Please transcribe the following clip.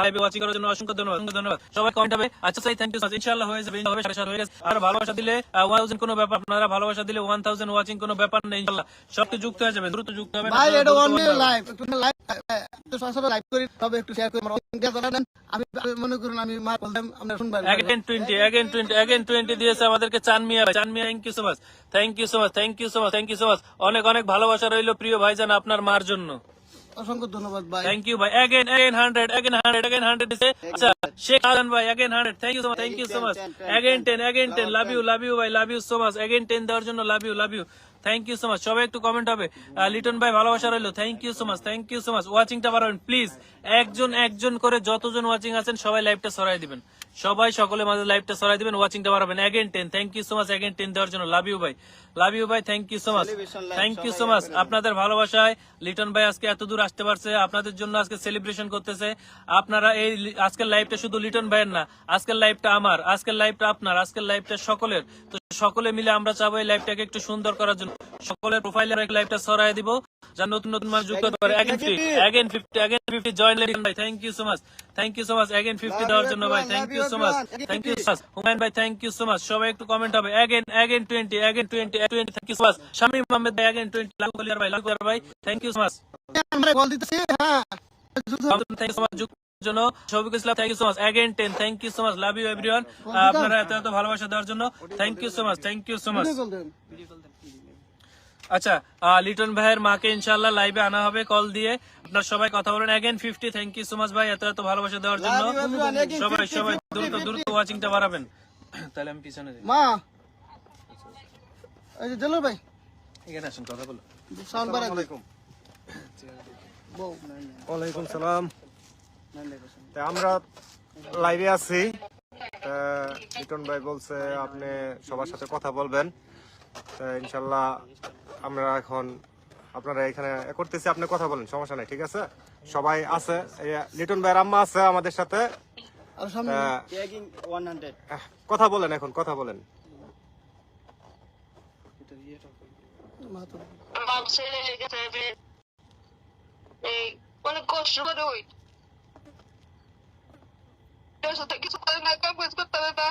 লাইভে ওয়াচিং করার জন্য অসংখ্য ধন্যবাদ, ধন্যবাদ। সবাই কমেন্ট হবে। আচ্ছা সাই থ্যাংক ইউ সো মাচ। ইনশাআল্লাহ হয়ে যাবে, হবে 7:30 হয়ে গেছে। আর ভালোবাসা দিলে 1000 কোনো ব্যাপার, আপনারা ভালোবাসা দিলে 1000 ওয়াচিং কোনো ব্যাপার নেই। ইনশাআল্লাহ সবকিছু যুক্ত হয়ে যাবে, দ্রুত যুক্ত হবে। ভাই এটা অনলি লাইভ, একটু লাইভ একটু সরাসরি লাইভ করি, তবে একটু শেয়ার করে আমার ইন্ডিয়া জানাবেন। আমি মনে করুন আমি মা বললাম আমরা শুনবেন। again 20 দিয়েছে আমাদেরকে চান মিয়া ভাই। Chan Mia thank you so much, thank you so much, thank you so much, thank you so much. অনেক অনেক ভালোবাসা রইলো প্রিয় ভাইজান আপনার মার জন্য। অসংখ্য ধন্যবাদ ভাই। থ্যাংক ইউ ভাই। again 100 দিছে। আচ্ছা শেখ আজান ভাই again 100 thank you so much, thank you so much. again 10 love you ভাই, love you so much. again 10 দেওয়ার জন্য love you thank you so much. সবাই একটু কমেন্ট হবে। লিটন ভাই ভালোবাসা রইলো, thank you so much, thank you so much. ওয়াচিংটা বাড়াবেন প্লিজ, একজন করে যতজন ওয়াচিং আছেন সবাই লাইভটা ছড়াই দিবেন, সবাই সকলের মাঝে লাইভটা ছড়াই দিবেন, ওয়াচিংটা বাড়াবেন। again 10 thank you so much, again 10 দেওয়ার জন্য লাভ ইউ ভাই, thank you so much, thank you so much. আপনাদের ভালোবাসায় লিটন ভাই আজকে এত দূর আসতে পারছে, আপনাদের জন্য আজকে সেলিব্রেশন করতেছে। আপনারা এই আজকের লাইভটা শুধু লিটন ভাইয়ের না, আজকের লাইভটা আমার, আজকের লাইভটা আপনার, আজকের লাইভটা সকলের। তো সকলে মিলে আমরা চাবো এই লাইভটাকে একটু সুন্দর করার জন্য, সকলের প্রোফাইলে লাইভটা ছড়াই দিব, যা নতুন নতুন মানুষ যুক্ত হতে পারে। again 50 জয়েন লিটন ভাই, thank you so much, thank you so much. again 50 দেওয়ার জন্য ভাই, thank you so much, thank you so much. Humayun ভাই থ্যাংক ইউ সো মাচ। সবাই একটু কমেন্ট হবে। again 20 thank you so much. Shamim Ahmed ভাই again 20 লাভ ভাই, থ্যাংক ইউ সো মাচ। আমরা কল দিতেছি। হ্যাঁ থ্যাংক ইউ সো মাচ জন্য। Shafiqul Islam thank you so much. again 10 thank you so much, love you everyone. আপনারা এত ভালোবাসা দেওয়ার জন্য thank you so much, thank you so much. আচ্ছা লিটন ভাইয়ের মাকে ইনশাআল্লাহ লাইভে আনা হবে কল দিয়ে, আপনারা সবাই কথা বলেন। again 50 thank you so much ভাই, এত ভালোবাসা দেওয়ার জন্য। সবাই দ্রুত ওয়াচিংটা বাড়াবেন। তাহলে আমি পিছনে যাই। মা এই যে জেলর ভাই এখানে আসুন, কথা বলো। সাউন্ড বাড়াই দিই। ওয়ালাইকুম সালাম। আমরা লাইভে আছি, লিটন ভাই বলছে আপনি সবার সাথে কথা বলবেন। ইনশাল্লাহ আমরা এখন আপনারা এখানে করতেছি, আপনি কথা বলেন, সমস্যা নাই, ঠিক আছে? সবাই আছে, লিটন ভাইয়ের আম্মা আছে আমাদের সাথে। কথা বলেন, এখন কথা বলেন। অনেক কষ্ট করে ওই কিছু করে না, কাজ করতে হবে না।